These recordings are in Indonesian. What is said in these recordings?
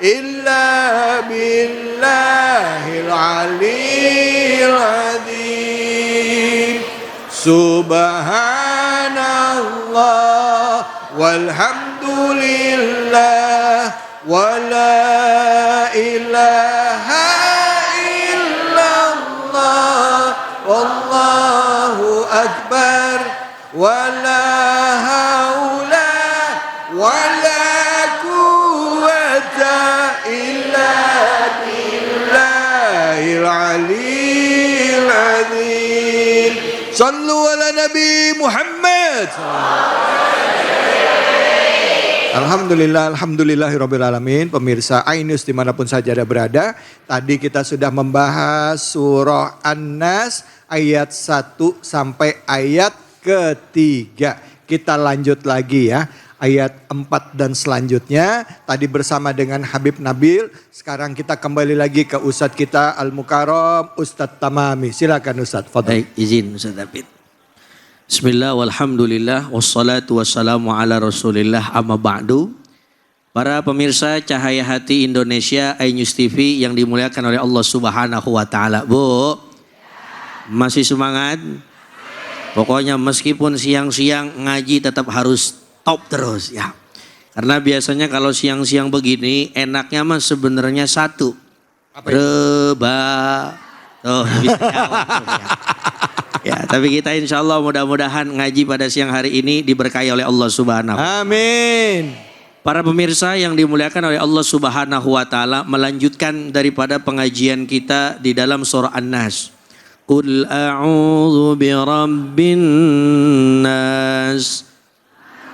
إلا بالله العلي العظيم سبحان الله والحمد لله ولا إله إلا الله والله أكبر ولا حول ولا قوة إلا بالله العلي العظيم صلوا على نبي محمد. Alhamdulillahirrabbilalamin. Pemirsa Ainus dimanapun saja Anda berada, tadi kita sudah membahas surah An-Nas ayat 1 sampai ayat ketiga. Kita lanjut lagi ya, ayat 4 dan selanjutnya. Tadi bersama dengan Habib Nabil, sekarang kita kembali lagi ke Ustadz kita Al-Mukarram, Ustadz Tamami. Silakan Ustadz, fadhil. Baik, izin Ustadz David. Bismillah walhamdulillah wassalatu wassalamu ala rasulillah amma ba'du. Para pemirsa Cahaya Hati Indonesia Ainus TV yang dimuliakan oleh Allah Subhanahu wa taala. Bu, masih semangat? Pokoknya meskipun siang-siang ngaji tetap harus top terus ya. Karena biasanya kalau siang-siang begini enaknya mah sebenarnya satu. Reba. Oh, bisa jawab. Ya, tapi kita insya Allah mudah-mudahan ngaji pada siang hari ini diberkahi oleh Allah Subhanahu. Amin. Para pemirsa yang dimuliakan oleh Allah Subhanahu wa taala, melanjutkan daripada pengajian kita di dalam surah An-Nas. Qul a'udzu birabbin nas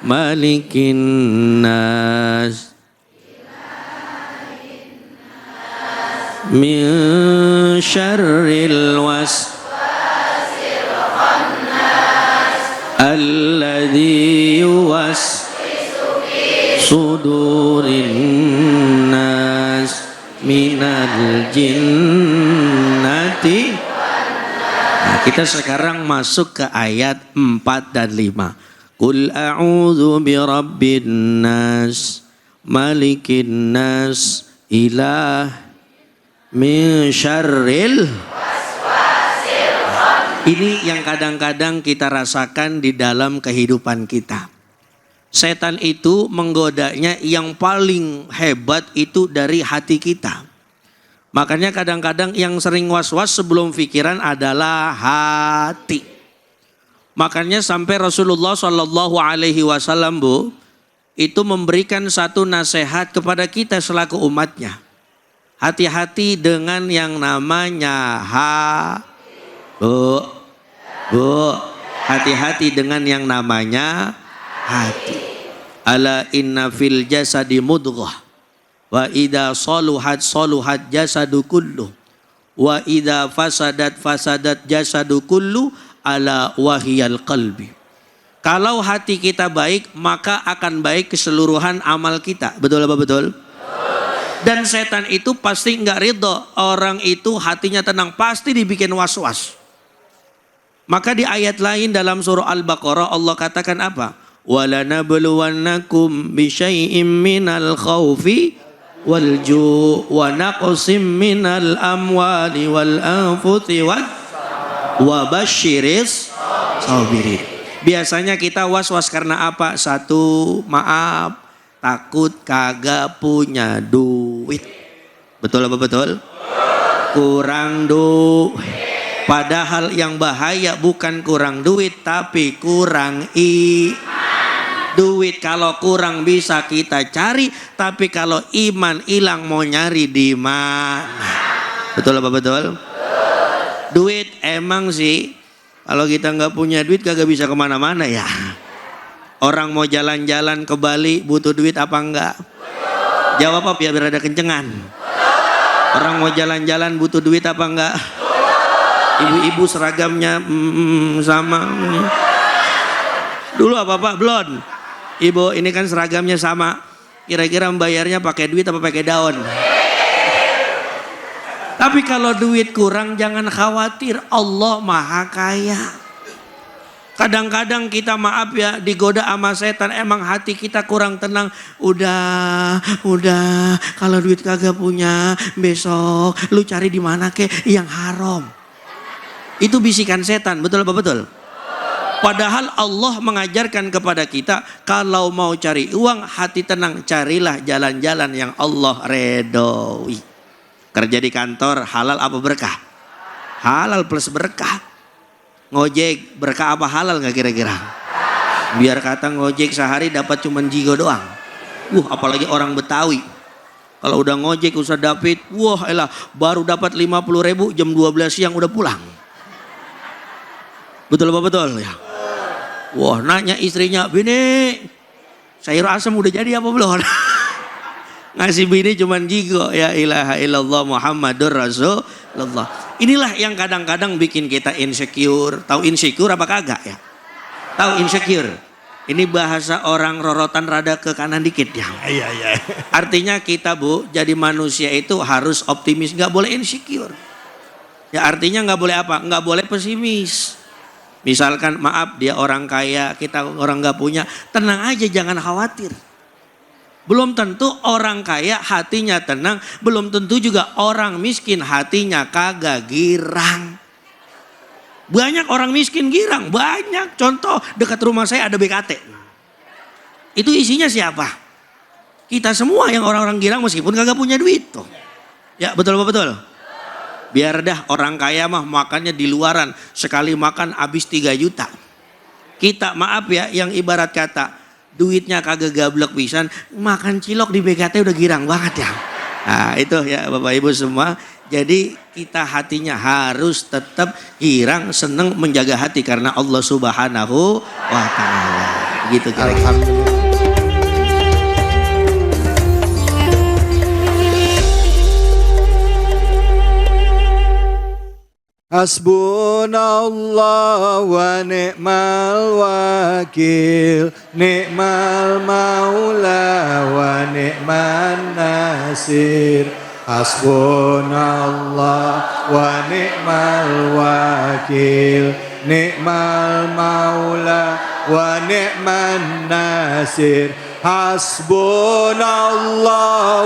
malikin nas min syarril alladzi yuwaswisu fi sudurin nas minal jinnati. Nah, kita sekarang masuk ke ayat 4 dan 5. Qul a'udzu birabbin nas malikin nas ilah min syarril. Ini yang kadang-kadang kita rasakan di dalam kehidupan kita. Setan itu menggodanya yang paling hebat itu dari hati kita. Makanya kadang-kadang yang sering was-was sebelum pikiran adalah hati. Makanya sampai Rasulullah Shallallahu Alaihi Wasallam itu memberikan satu nasihat kepada kita selaku umatnya. Hati-hati dengan yang namanya Bu, hati-hati dengan yang namanya hati. Ala inna fil jasadi mudghah wa idza saluhat jasadu kullu wa idza fasadat jasadu kullu ala wahiyal qalbi. Kalau hati kita baik, maka akan baik keseluruhan amal kita. Betul apa betul? Dan setan itu pasti enggak ridho orang itu hatinya tenang, pasti dibikin was-was. Maka di ayat lain dalam surah Al-Baqarah Allah katakan apa? وَلَنَبْلُوَنَّكُمْ بِشَيْءٍ مِّنَ الْخَوْفِ وَالْجُوعِ وَنَقْصٍ مِّنَ الْأَمْوَالِ وَالْأَنفُسِ وَبَشِّرِ الصَّابِرِينَ. Biasanya kita was-was karena apa? Satu, maaf, takut kagak punya duit. Betul apa betul? Kurang duit. Padahal yang bahaya bukan kurang duit, tapi kurang duit. Kalau kurang bisa kita cari, tapi kalau iman hilang mau nyari di mana? Betul apa betul? Duit emang sih, kalau kita nggak punya duit kagak bisa kemana-mana ya. Orang mau jalan-jalan ke Bali butuh duit apa enggak? Jawab apa biar ada kencengan. Orang mau jalan-jalan butuh duit apa enggak? Ibu-ibu seragamnya sama. Dulu apa Pak? Blon. Ibu ini kan seragamnya sama. Kira-kira membayarnya pakai duit apa pakai daun? Tapi kalau duit kurang jangan khawatir. Allah maha kaya. Kadang-kadang kita maaf ya digoda sama setan, emang hati kita kurang tenang. Udah, kalau duit kagak punya, besok lu cari di mana kek yang haram. Itu bisikan setan, betul apa betul? Padahal Allah mengajarkan kepada kita, kalau mau cari uang, hati tenang, carilah jalan-jalan yang Allah redoi. Kerja di kantor halal apa berkah? Halal plus berkah. Ngojek berkah apa halal gak kira-kira? Biar kata ngojek sehari dapat cuman jigo doang. Apalagi orang Betawi. Kalau udah ngojek Ustaz David, elah baru dapat 50.000 jam 12 siang udah pulang. Betul apa betul ya? Nanya istrinya, bini sayur asam udah jadi apa belum? Ngasih bini cuman jigo. Ya ilaha illallah Muhammadur Rasulullah. Inilah yang kadang-kadang bikin kita insecure. Tahu insecure apa kagak ya? Tahu insecure? Ini bahasa orang rorotan rada ke kanan dikit ya. Iya. Artinya kita jadi manusia itu harus optimis, nggak boleh insecure. Ya artinya nggak boleh apa? Nggak boleh pesimis. Misalkan maaf dia orang kaya, kita orang nggak punya, tenang aja jangan khawatir. Belum tentu orang kaya hatinya tenang, belum tentu juga orang miskin hatinya kagak girang. Banyak orang miskin girang, banyak. Contoh dekat rumah saya ada BKT. Itu isinya siapa? Kita semua yang orang-orang girang meskipun kagak punya duit tuh. Ya betul apa betul? Biar dah orang kaya mah makannya di luaran, sekali makan habis 3 juta. Kita maaf ya yang ibarat kata duitnya kagak gablek pisan, makan cilok di BKT udah girang banget ya. Nah itu ya Bapak Ibu semua. Jadi kita hatinya harus tetap girang, seneng, menjaga hati karena Allah Subhanahu wa Ta'ala. Gitu kira-kira. Hasbunallah wa ni'mal wakil, ni'mal maula wa ni'man nasir. Hasbunallah wa ni'mal wakil, ni'mal maula wa ni'man nasir. Hasbunallah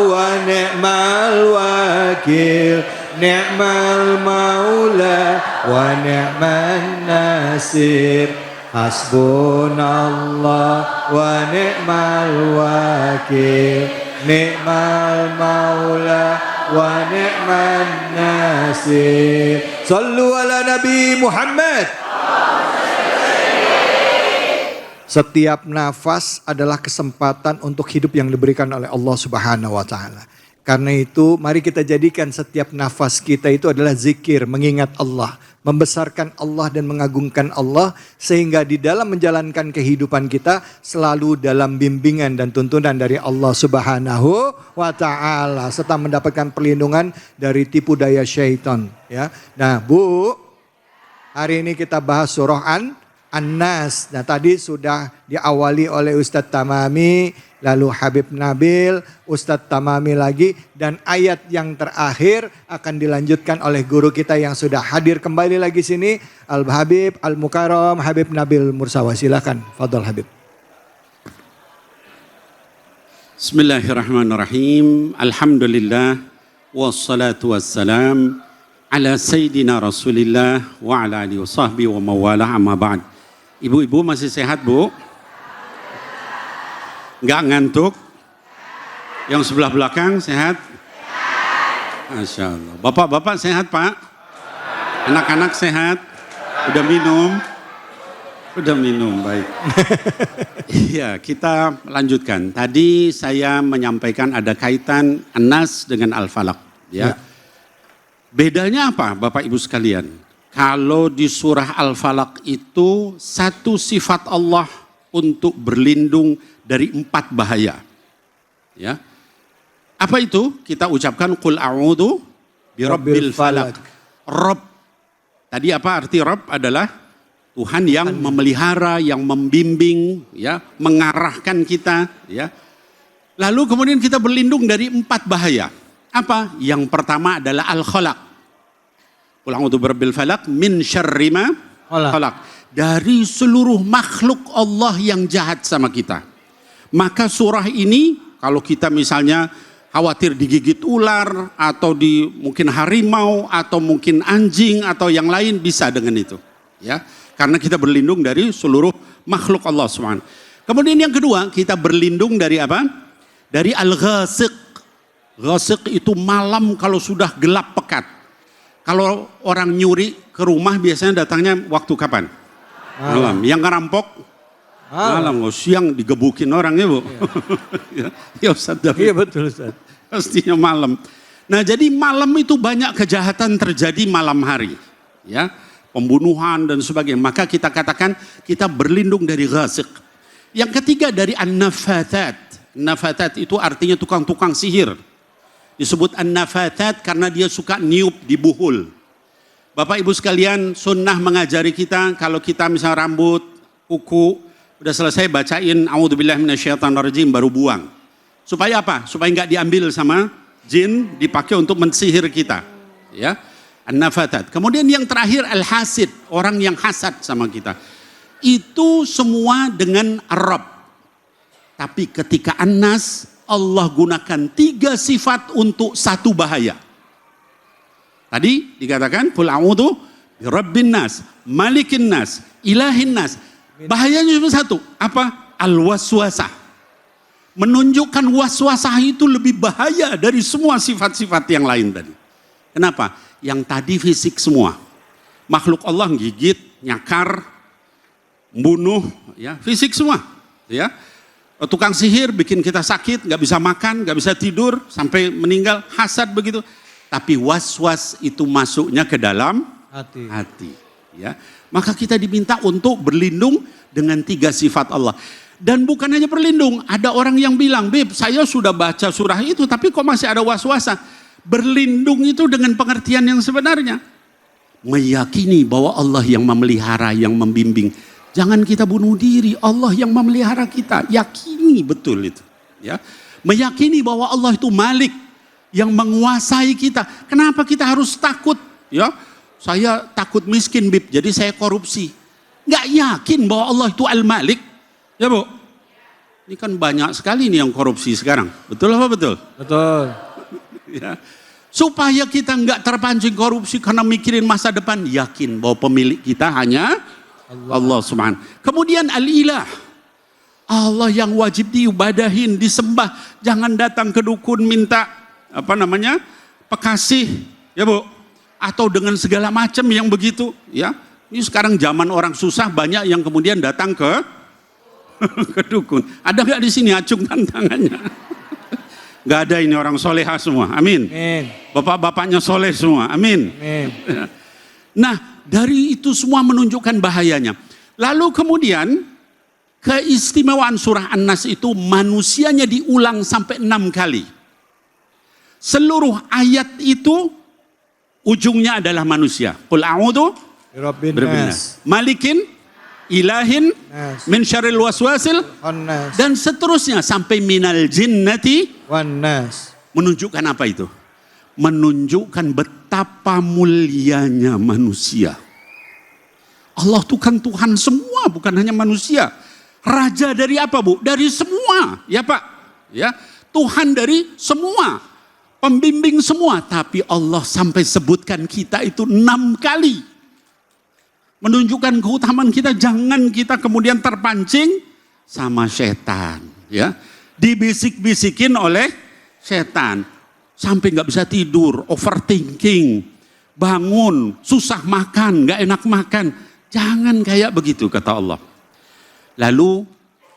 wa ni'mal wakil, ni'mal maula wa ni'man nasir. Hasbunallah wa ni'mal wakil, ni'mal maula wa ni'man nasir. Sallu ala Nabi Muhammad. Setiap nafas adalah kesempatan untuk hidup yang diberikan oleh Allah Subhanahu wa Ta'ala. Karena itu mari kita jadikan setiap nafas kita itu adalah zikir, mengingat Allah, membesarkan Allah dan mengagungkan Allah, sehingga di dalam menjalankan kehidupan kita selalu dalam bimbingan dan tuntunan dari Allah Subhanahu wa Ta'ala, serta mendapatkan perlindungan dari tipu daya syaitan ya. Nah Bu, hari ini kita bahas surah An-Nas. Nah tadi sudah diawali oleh Ustadz Tamami, lalu Habib Nabil, Ustadz Tamami lagi, dan ayat yang terakhir akan dilanjutkan oleh guru kita yang sudah hadir kembali lagi sini, Al-Habib Al-Mukarram Habib Nabil Mursawa. Silakan, fadhol Habib. Bismillahirrahmanirrahim. Alhamdulillah wassalatu wassalam ala sayyidina Rasulillah wa ala alihi wa sahbihi wa mawalah, amma ba'd. Ibu-ibu masih sehat, Bu? Enggak ngantuk? Yang sebelah belakang sehat? Masya Allah. Bapak-bapak sehat, Pak? Anak-anak sehat? Udah minum? Udah minum, baik. Iya, kita lanjutkan. Tadi saya menyampaikan ada kaitan An-Nas dengan Al-Falaq. Ya. Bedanya apa, Bapak Ibu sekalian? Kalau di surah Al-Falaq itu satu sifat Allah untuk berlindung dari 4 bahaya. Ya. Apa itu? Kita ucapkan qul a'udzu birabbil falaq. Rabb. Tadi apa arti Rabb? Adalah Tuhan yang memelihara, yang membimbing, ya, mengarahkan kita, ya. Lalu kemudian kita berlindung dari 4 bahaya. Apa? Yang pertama adalah Al-Khalaq. Qul a'udzu birabbil falaq min syarri ma khalaq. dari seluruh makhluk Allah yang jahat sama kita. Maka surah ini kalau kita misalnya khawatir digigit ular atau mungkin harimau atau mungkin anjing atau yang lain, bisa dengan itu. Ya, karena kita berlindung dari seluruh makhluk Allah Subhanahu. Kemudian yang kedua, kita berlindung dari apa? Dari al-ghasiq. Ghasiq itu malam kalau sudah gelap pekat. Kalau orang nyuri ke rumah biasanya datangnya waktu kapan? Malam. Yang ngerampok malam. Siang digebukin orang ya Bu. Iya. Ya Ustaz David. Iya betul Ustaz. Pastinya malam. Nah jadi malam itu banyak kejahatan terjadi malam hari. Ya, pembunuhan dan sebagainya. Maka kita katakan kita berlindung dari ghasiq. Yang ketiga dari an-nafathat. Nafathat itu artinya tukang-tukang sihir. Disebut an-nafathat karena dia suka niup di buhul. Bapak Ibu sekalian, sunnah mengajari kita kalau kita misalnya rambut, kuku, udah selesai bacain a'udzubillahi minasyaitonirrajim baru buang. Supaya apa? Supaya nggak diambil sama jin, dipakai untuk mensihir kita. Ya, an-nafathat. Kemudian yang terakhir al-hasid, orang yang hasad sama kita. Itu semua dengan Arab. Tapi ketika An-Nas, Allah gunakan 3 sifat untuk 1 bahaya. Tadi dikatakan qul a'udzu birabbin nas, malikin nas, ilahin nas. Bahayanya cuma 1, apa? Al-waswasah. Menunjukkan waswasah itu lebih bahaya dari semua sifat-sifat yang lain tadi. Kenapa? Yang tadi fisik semua. Makhluk Allah gigit, nyakar, bunuh, ya, fisik semua, ya. Tukang sihir bikin kita sakit, nggak bisa makan, nggak bisa tidur, sampai meninggal, hasad begitu. Tapi was-was itu masuknya ke dalam hati. Ya. Maka kita diminta untuk berlindung dengan 3 sifat Allah. Dan bukan hanya berlindung, ada orang yang bilang, Bib, saya sudah baca surah itu, tapi kok masih ada was-wasa. Berlindung itu dengan pengertian yang sebenarnya. Meyakini bahwa Allah yang memelihara, yang membimbing. Jangan kita bunuh diri, Allah yang memelihara kita. Yakini betul itu. Ya. Meyakini bahwa Allah itu Malik yang menguasai kita. Kenapa kita harus takut? Ya, saya takut miskin, Bib, jadi saya korupsi. Nggak yakin bahwa Allah itu Al-Malik. Ya Bu, ini kan banyak sekali nih yang korupsi sekarang. Betul apa betul? Betul. Ya. Supaya kita nggak terpancing korupsi karena mikirin masa depan. Yakin bahwa pemilik kita hanya Allah Subhanahu. Kemudian Al-Ilah. Allah yang wajib diibadahin, disembah. Jangan datang ke dukun minta pekasih, ya Bu, atau dengan segala macam yang begitu, ya. Ini sekarang zaman orang susah, banyak yang kemudian datang ke ke dukun. Ada nggak di sini acungkan tangannya? Nggak ada, ini orang soleha semua, amin. Bapak-bapaknya soleh semua, amin. Nah, dari itu semua menunjukkan bahayanya. Lalu kemudian keistimewaan surah An-Nas itu manusianya diulang sampai 6 kali. Seluruh ayat itu ujungnya adalah manusia. Qul a'udzu birabbin nas, malikin, ilahin, min syarril waswasil, dan seterusnya sampai minal jinnati wan nas. Menunjukkan apa itu? Menunjukkan betapa mulianya manusia. Allah itu kan Tuhan semua, bukan hanya manusia. Raja dari apa, Bu? Dari semua, ya Pak. Ya, Tuhan dari semua. Pembimbing semua, tapi Allah sampai sebutkan kita itu 6 kali. Menunjukkan keutamaan kita, jangan kita kemudian terpancing sama setan. Ya, dibisik-bisikin oleh setan. Sampai nggak bisa tidur, overthinking, bangun, susah makan, nggak enak makan. Jangan kayak begitu kata Allah. Lalu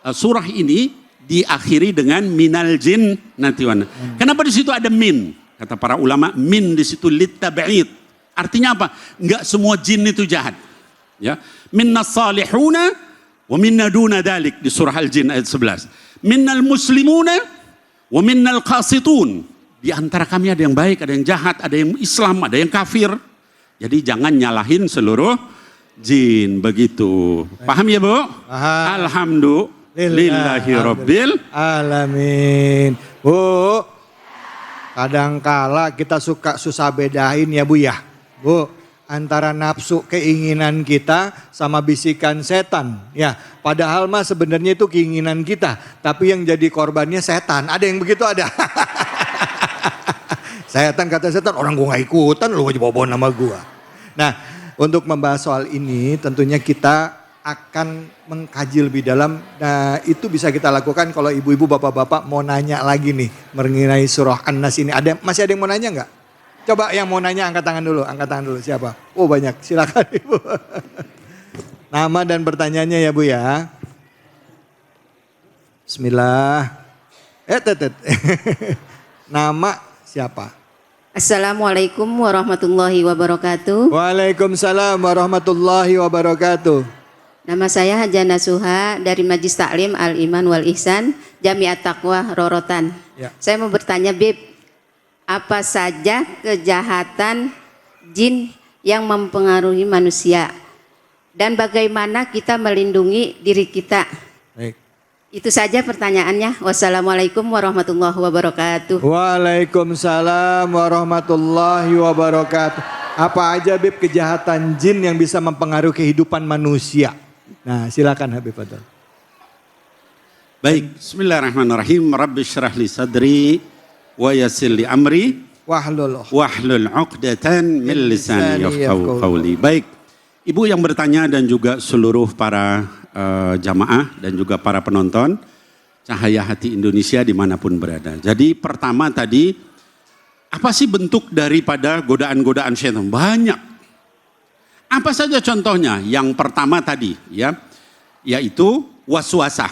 surah ini diakhiri dengan minal jin natiwana. Kenapa di situ ada min? Kata para ulama, min di situ litab'id. Artinya apa? Enggak semua jin itu jahat. Ya. Minnas salihuna wa minna duna dalik di surah Al-Jin ayat 11. Minnal muslimuna wa minnal qasitun. Di antara kami ada yang baik, ada yang jahat, ada yang Islam, ada yang kafir. Jadi jangan nyalahin seluruh jin begitu. Paham ya Bu? Alhamdulillah. Lillahi Rabbil Alamin. Bu, kadangkala kita suka susah bedain ya Bu ya. Bu, antara nafsu keinginan kita sama bisikan setan. Ya, padahal mah sebenarnya itu keinginan kita, tapi yang jadi korbannya setan. Ada yang begitu ada. Setan kata setan, orang gua gak ikutan, lu aja bawa nama gua. Nah, untuk membahas soal ini tentunya kita akan mengkaji lebih dalam. Nah, itu bisa kita lakukan kalau ibu-ibu, bapak-bapak mau nanya lagi nih mengenai surah An-Nas ini. Masih ada yang mau nanya nggak? Coba yang mau nanya angkat tangan dulu. Siapa? Oh banyak, silakan Ibu. Nama dan pertanyaannya ya Bu ya. Bismillah. Nama siapa? Assalamualaikum warahmatullahi wabarakatuh. Waalaikumsalam warahmatullahi wabarakatuh. Nama saya Hajana Suha dari Majlis Taklim Al-Iman Wal Ihsan, Jamiat Taqwa Rorotan. Ya. Saya mau bertanya Bib, apa saja kejahatan jin yang mempengaruhi manusia? Dan bagaimana kita melindungi diri kita? Baik. Itu saja pertanyaannya. Wassalamualaikum warahmatullahi wabarakatuh. Waalaikumsalam warahmatullahi wabarakatuh. Apa aja Bib kejahatan jin yang bisa mempengaruhi kehidupan manusia? Nah silakan Habib Fadl. Baik, bismillahirrahmanirrahim. Rabbi syrah li sadri wa yassir li amri wahlul 'uqdatan min lisani yafqahu qawli. Baik, Ibu yang bertanya dan juga seluruh para jamaah dan juga para penonton Cahaya Hati Indonesia dimanapun berada. Jadi pertama tadi, apa sih bentuk daripada godaan-godaan syaitan? Banyak. Apa saja contohnya? Yang pertama tadi ya, yaitu waswasah.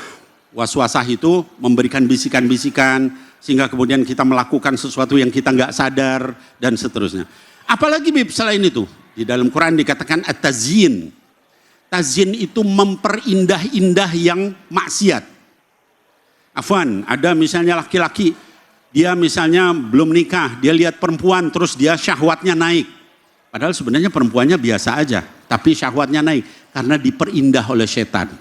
Waswasah itu memberikan bisikan-bisikan sehingga kemudian kita melakukan sesuatu yang kita nggak sadar dan seterusnya. Apalagi Bib selain itu, di dalam Quran dikatakan at-tazyin. Tazyin itu memperindah-indah yang maksiat. Afwan, ada misalnya laki-laki, dia misalnya belum nikah, dia lihat perempuan terus dia syahwatnya naik. Padahal sebenarnya perempuannya biasa aja, tapi syahwatnya naik karena diperindah oleh setan.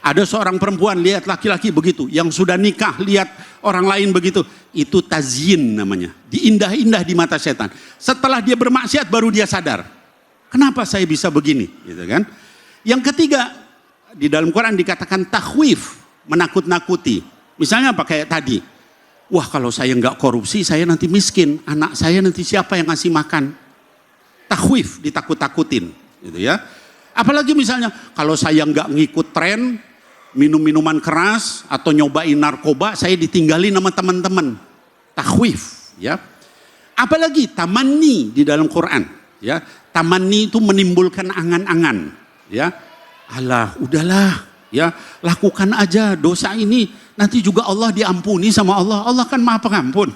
Ada seorang perempuan lihat laki-laki begitu, yang sudah nikah lihat orang lain begitu, itu tazyin namanya. Diindah-indah di mata setan. Setelah dia bermaksiat baru dia sadar. Kenapa saya bisa begini? Gitu kan? Yang ketiga, di dalam Quran dikatakan takhwif, menakut-nakuti. Misalnya apa kayak tadi? Wah kalau saya nggak korupsi, saya nanti miskin. Anak saya nanti siapa yang ngasih makan? Takhwif, ditakut-takutin. Gitu ya. Apalagi misalnya, kalau saya nggak ngikut tren, minum minuman keras, atau nyobain narkoba, saya ditinggalin sama teman-teman. Takhwif. Ya. Apalagi tamanni di dalam Quran. Ya. Tamanni itu menimbulkan angan-angan. Ya, alah udahlah ya, lakukan aja dosa ini, nanti juga Allah diampuni sama Allah. Allah kan Maha Pengampun.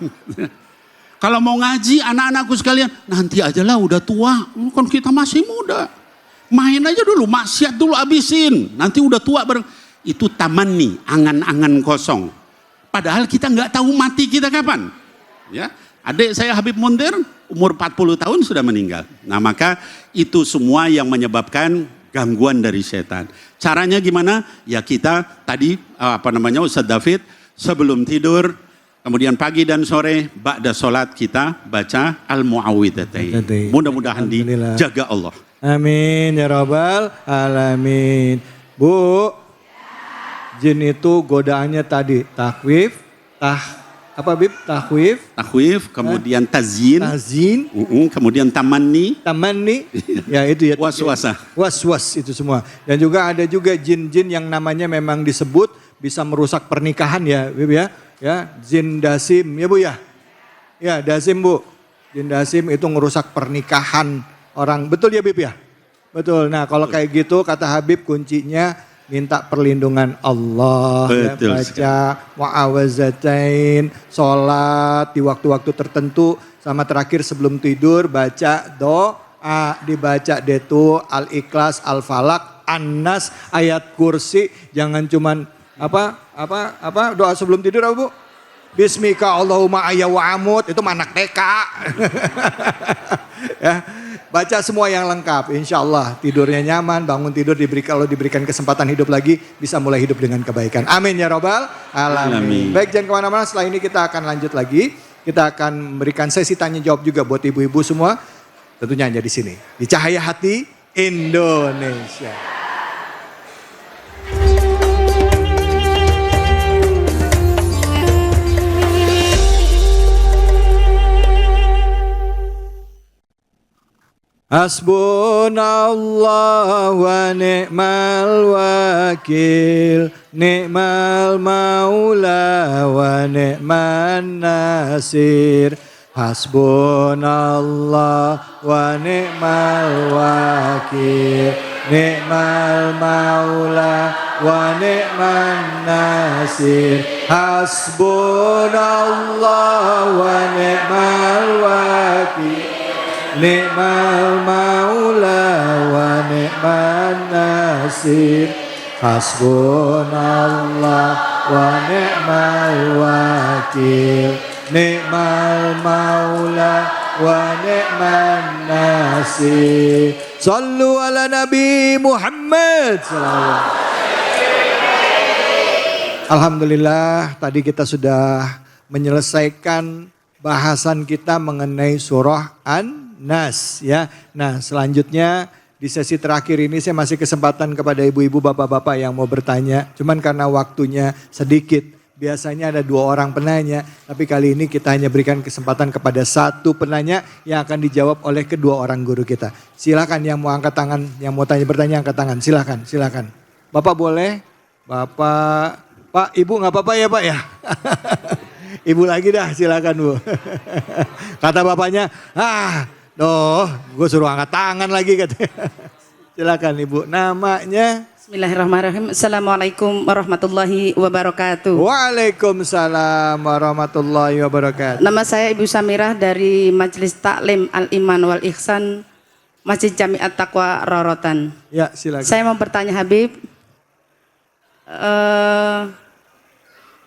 Kalau mau ngaji anak-anakku sekalian, nanti aja lah udah tua, kan kita masih muda. Main aja dulu, maksiat dulu abisin, nanti udah tua itu tamanni, angan-angan kosong. Padahal kita nggak tahu mati kita kapan. Ya, adik saya Habib Muntir umur 40 tahun sudah meninggal. Nah, maka itu semua yang menyebabkan gangguan dari setan. Caranya gimana? Ya kita tadi Ustaz David sebelum tidur, kemudian pagi dan sore ba'da sholat kita baca al-mu'awwidhatain. Mudah-mudahan dijaga Allah. Amin ya rabbal alamin. Bu, jin itu godaannya tadi takhwif, takhwif, kemudian tazyin, kemudian tamanni, ya itu ya. Waswas itu semua. Dan juga ada juga jin-jin yang namanya memang disebut bisa merusak pernikahan ya, Bib ya. Ya, jin dasim ya Bu ya. Ya, dasim Bu. Jin dasim itu ngerusak pernikahan orang. Betul ya Bib ya? Betul. Nah, kalau kayak gitu kata Habib kuncinya minta perlindungan Allah, ya, baca mu'awwazatain, sholat di waktu-waktu tertentu, sama terakhir sebelum tidur baca doa, dibaca detu, al-ikhlas, al-falak, an-nas, ayat kursi, jangan cuman doa sebelum tidur Bu? Bismika Allahumma ayya wa amut, itu anak TK. Ya. Baca semua yang lengkap, insya Allah tidurnya nyaman, bangun tidur kalau diberikan kesempatan hidup lagi, bisa mulai hidup dengan kebaikan. Amin ya robbal alamin. Baik, jangan kemana-mana, setelah ini kita akan lanjut lagi. Kita akan memberikan sesi tanya jawab juga buat ibu-ibu semua. Tentunya hanya di sini. Di Cahaya Hati Indonesia. Hasbunallah wa ni'mal wakil, ni'mal maula wa ni'man nasir. Hasbunallah wa ni'mal wakil, ni'mal maula wa ni'man nasir. Hasbunallah wa ni'mal wakil, ni'mal maula wa ni'man nasir. Hasbunallah wa ni'mal wakil, ni'mal maula wa ni'man nasir. Sallu ala Nabi Muhammad. Alhamdulillah, tadi kita sudah menyelesaikan bahasan kita mengenai surah An-Nas ya. Nah, selanjutnya di sesi terakhir ini saya masih kesempatan kepada ibu-ibu, bapak-bapak yang mau bertanya. Cuman karena waktunya sedikit, biasanya ada 2 orang penanya, tapi kali ini kita hanya berikan kesempatan kepada 1 penanya yang akan dijawab oleh kedua orang guru kita. Silakan yang mau angkat tangan, yang mau bertanya angkat tangan. Silakan, silakan. Bapak boleh? Bapak, Pak, Ibu nggak apa-apa ya Pak ya? Ibu lagi dah, silakan Bu. Kata bapaknya, gue suruh angkat tangan lagi katanya. Silakan Ibu, namanya? Bismillahirrahmanirrahim. Assalamualaikum warahmatullahi wabarakatuh. Waalaikumsalam warahmatullahi wabarakatuh. Nama saya Ibu Samirah dari Majelis Taklim Al-Iman Wal Ihsan Masjid Jamiat Taqwa Rorotan. Ya, silakan. Saya mau bertanya Habib,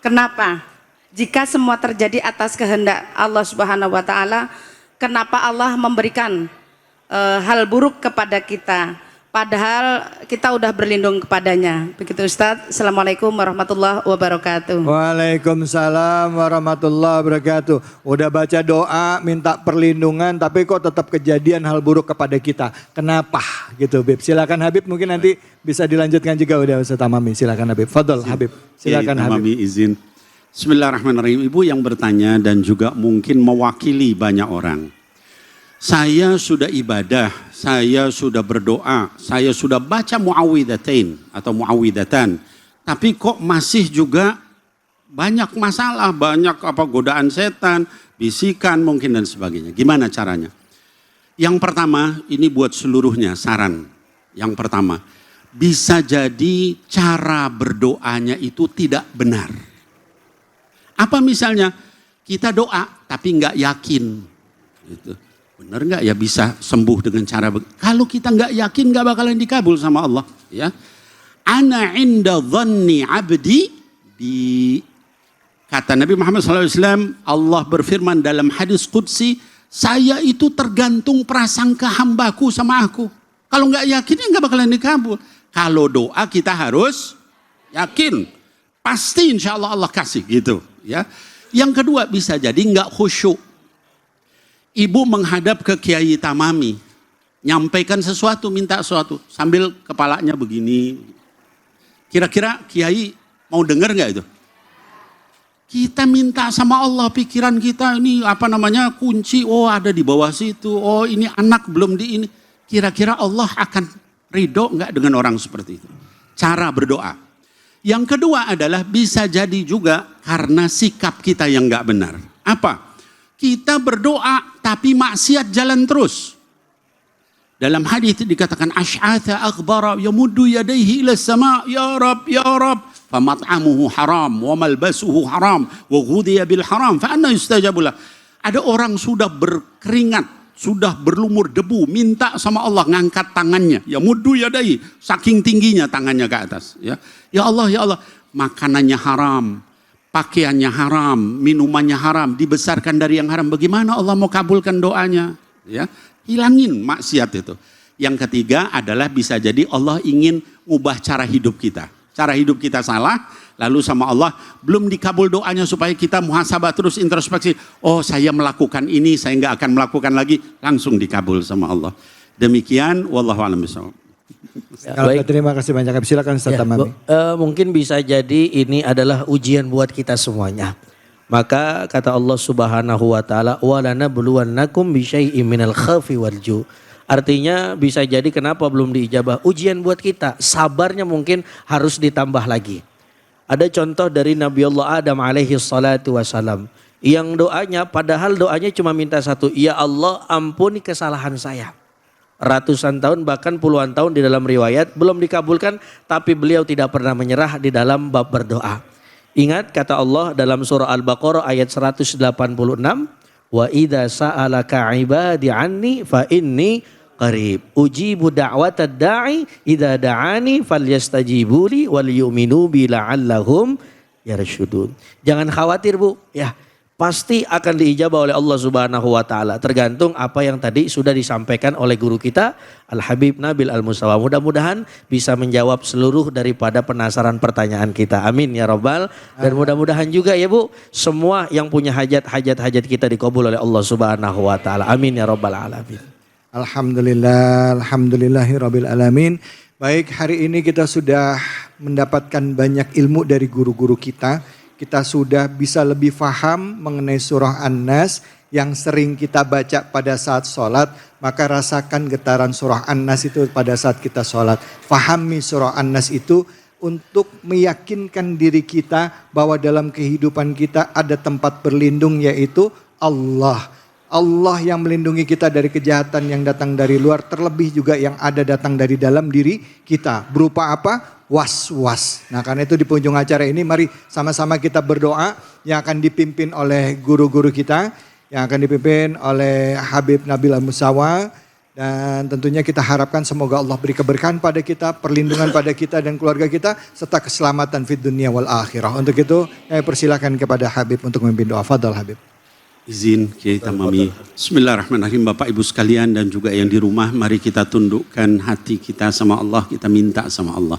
kenapa jika semua terjadi atas kehendak Allah Subhanahu wa taala, kenapa Allah memberikan hal buruk kepada kita? Padahal kita udah berlindung kepadanya. Begitu Ustadz. Assalamualaikum warahmatullahi wabarakatuh. Waalaikumsalam warahmatullahi wabarakatuh. Udah baca doa minta perlindungan tapi kok tetap kejadian hal buruk kepada kita. Kenapa gitu Habib? Silakan Habib, mungkin nanti bisa dilanjutkan juga udah Ustaz Tamami. Silakan Habib. Fadol Habib. Silakan Habib. Tamami izin. Bismillahirrahmanirrahim. Ibu yang bertanya dan juga mungkin mewakili banyak orang. Saya sudah ibadah, saya sudah berdoa, saya sudah baca muawwidatain atau muawwidatan. Tapi kok masih juga banyak masalah, banyak godaan setan, bisikan mungkin dan sebagainya. Gimana caranya? Yang pertama, ini buat seluruhnya saran. Yang pertama, bisa jadi cara berdoanya itu tidak benar. Apa misalnya? Kita doa tapi nggak yakin. Gitu. Benar nggak ya bisa sembuh dengan cara kalau kita nggak yakin nggak bakalan dikabul sama Allah ya. Ana inda dhanni abdi, di kata Nabi Muhammad SAW, Allah berfirman dalam hadis qudsi, saya itu tergantung prasangka hambaku sama aku. Kalau nggak yakin ya nggak bakalan dikabul. Kalau doa kita harus yakin, pasti insya Allah Allah kasih gitu ya. Yang kedua bisa jadi nggak khusyuk. Ibu menghadap ke Kiai Tamami, nyampaikan sesuatu, minta sesuatu, sambil kepalanya begini. Kira-kira Kiai mau dengar nggak itu? Kita minta sama Allah, pikiran kita ini kunci, oh ada di bawah situ, oh ini anak belum di ini. Kira-kira Allah akan ridho nggak dengan orang seperti itu? Cara berdoa. Yang kedua adalah bisa jadi juga karena sikap kita yang nggak benar. Apa? Kita berdoa tapi maksiat jalan terus. Dalam hadis dikatakan asy'atha aghbara yamuddu yadayhi ila sama, ya Rab ya Rab, famat'amuhu haram wa malbasuhu haram wa ghudhiya bil haram fa anna yustajabu lah. Ada orang sudah berkeringat, sudah berlumur debu, minta sama Allah, ngangkat tangannya, yamuddu yadayhi, saking tingginya tangannya ke atas ya. Ya Allah, makanannya haram, pakaiannya haram, minumannya haram, dibesarkan dari yang haram. Bagaimana Allah mau kabulkan doanya? Ya, hilangin maksiat itu. Yang ketiga adalah bisa jadi Allah ingin ubah cara hidup kita. cara hidup kita salah, lalu sama Allah belum dikabul doanya supaya kita muhasabah terus introspeksi. Oh saya melakukan ini, saya nggak akan melakukan lagi, langsung dikabul sama Allah. Demikian, wallahu a'lam bishawab. Baik. Terima kasih banyak. Silakan Ustaz Tamami. Mungkin bisa jadi ini adalah ujian buat kita semuanya. Maka kata Allah Subhanahu wa taala, "Walanabluwannakum bisyai'im minal khaufi wal ju'." Artinya bisa jadi kenapa belum diijabah, ujian buat kita, sabarnya mungkin harus ditambah lagi. Ada contoh dari Nabi Allah Adam alaihi salatu wassalam, yang doanya padahal doanya cuma minta satu, ya Allah ampuni kesalahan saya. Ratusan tahun bahkan puluhan tahun di dalam riwayat belum dikabulkan, tapi beliau tidak pernah menyerah di dalam bab berdoa. Ingat kata Allah dalam surah Al-Baqarah ayat 186, wa idza sa'alaka ibadi anni fa inni qarib ujibu da'watad da'i idza da'ani falyastajibuli wal yu'minu bi la'allahum yarshudun. Jangan khawatir Bu, ya. Pasti akan diijabah oleh Allah Subhanahu wa taala. Tergantung apa yang tadi sudah disampaikan oleh guru kita Al-Habib Nabil Al-Mustafa. Mudah-mudahan bisa menjawab seluruh daripada penasaran pertanyaan kita. Amin ya rabbal. Dan mudah-mudahan juga ya Bu, semua yang punya hajat kita dikabul oleh Allah Subhanahu wa taala. Amin ya rabbal alamin. Alhamdulillah, alhamdulillahirabbil alamin. Baik, hari ini kita sudah mendapatkan banyak ilmu dari guru-guru kita. Kita sudah bisa lebih faham mengenai surah An-Nas yang sering kita baca pada saat sholat. Maka rasakan getaran surah An-Nas itu pada saat kita sholat. Fahami surah An-Nas itu untuk meyakinkan diri kita bahwa dalam kehidupan kita ada tempat berlindung yaitu Allah. Allah yang melindungi kita dari kejahatan yang datang dari luar, terlebih juga yang ada datang dari dalam diri kita. Berupa apa? Was-was. Nah karena itu di penghujung acara ini mari sama-sama kita berdoa yang akan dipimpin oleh guru-guru kita, yang akan dipimpin oleh Habib Nabil Al-Mustafa. Dan tentunya kita harapkan semoga Allah beri keberkahan pada kita, perlindungan pada kita dan keluarga kita, serta keselamatan fid dunia wal akhirah. Untuk itu saya persilakan kepada Habib untuk memimpin doa. Fadal Habib. Izin Kiai Tamami. Bismillahirrahmanirrahim. Bapak Ibu sekalian dan juga yang di rumah, mari kita tundukkan hati kita sama Allah, kita minta sama Allah.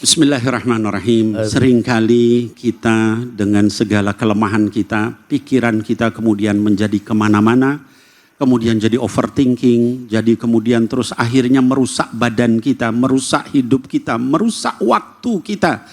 Bismillahirrahmanirrahim. Seringkali kita dengan segala kelemahan kita, pikiran kita kemudian menjadi kemana-mana, kemudian jadi overthinking, jadi kemudian terus akhirnya merusak badan kita, merusak hidup kita, merusak waktu kita.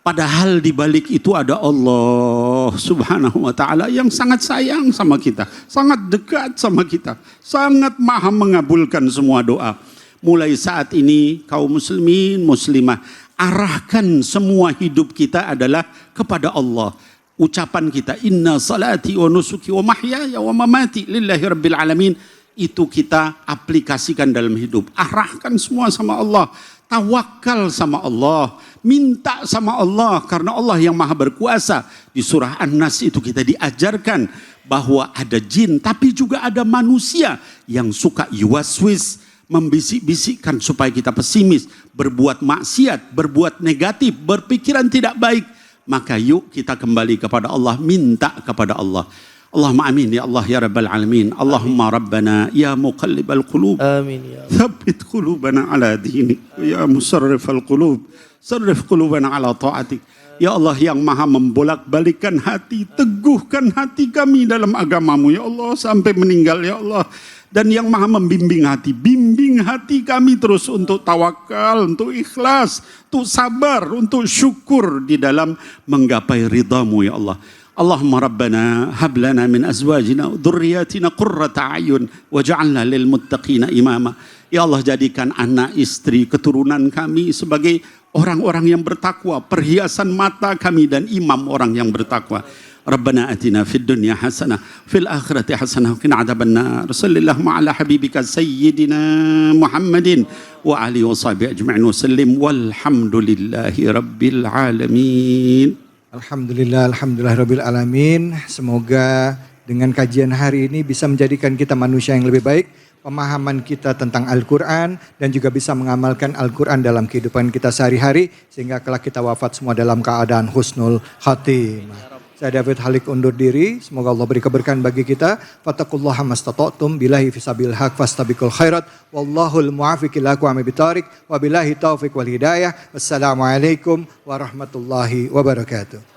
Padahal di balik itu ada Allah Subhanahu wa taala yang sangat sayang sama kita, sangat dekat sama kita, sangat maha mengabulkan semua doa. Mulai saat ini kaum muslimin muslimah, arahkan semua hidup kita adalah kepada Allah. Ucapan kita inna salati wa nusuki wa mahyaya wa mamati lillahi rabbil alamin, itu kita aplikasikan dalam hidup. Arahkan semua sama Allah. Tawakal sama Allah, minta sama Allah karena Allah yang maha berkuasa. Di surah An-Nas itu kita diajarkan bahwa ada jin tapi juga ada manusia yang suka yuwaswis, membisik-bisikkan supaya kita pesimis, berbuat maksiat, berbuat negatif, berpikiran tidak baik. Maka yuk kita kembali kepada Allah, minta kepada Allah. Allahumma amin ya Allah ya rabbal alamin. Allahumma rabbana ya muqallibal qulub. Amin ya. Thabbit qulubana ala dinik. Ya musarrifal qulub. Sarrif qulubana ala ta'atik. Ya Allah yang maha membolak-balikan hati, teguhkan hati kami dalam agamamu ya Allah sampai meninggal ya Allah. Dan yang maha membimbing hati, bimbing hati kami terus untuk tawakal, untuk ikhlas, untuk sabar, untuk syukur di dalam menggapai ridhamu ya Allah. Allahumma rabbana hab lana min azwajina wa dhurriyyatina qurrata a'yun waj'alna lil muttaqina imama. Ya Allah jadikan anak istri keturunan kami sebagai orang-orang yang bertakwa, perhiasan mata kami dan imam orang yang bertakwa. Rabbana atina fid dunya hasanah fil akhirati hasanah wa qina adzabannar. Sallallahu ala habibika sayyidina Muhammadin wa alihi washabihi ajma'in wa sallim walhamdulillahi rabbil alamin. Alhamdulillah, alhamdulillahirabbil alamin. Semoga dengan kajian hari ini bisa menjadikan kita manusia yang lebih baik, pemahaman kita tentang Al-Quran, dan juga bisa mengamalkan Al-Quran dalam kehidupan kita sehari-hari, sehingga kelak kita wafat semua dalam keadaan husnul khatimah. Saya David Halik undur diri. Semoga Allah beri keberkahan bagi kita. Fattaqullaha mastata'tum billahi fisabil haq fastabiqul khairat. Wallahul muwaffiq ila aqwamit thoriq. Wabillahi taufiq wal hidayah. Wassalamualaikum warahmatullahi wabarakatuh.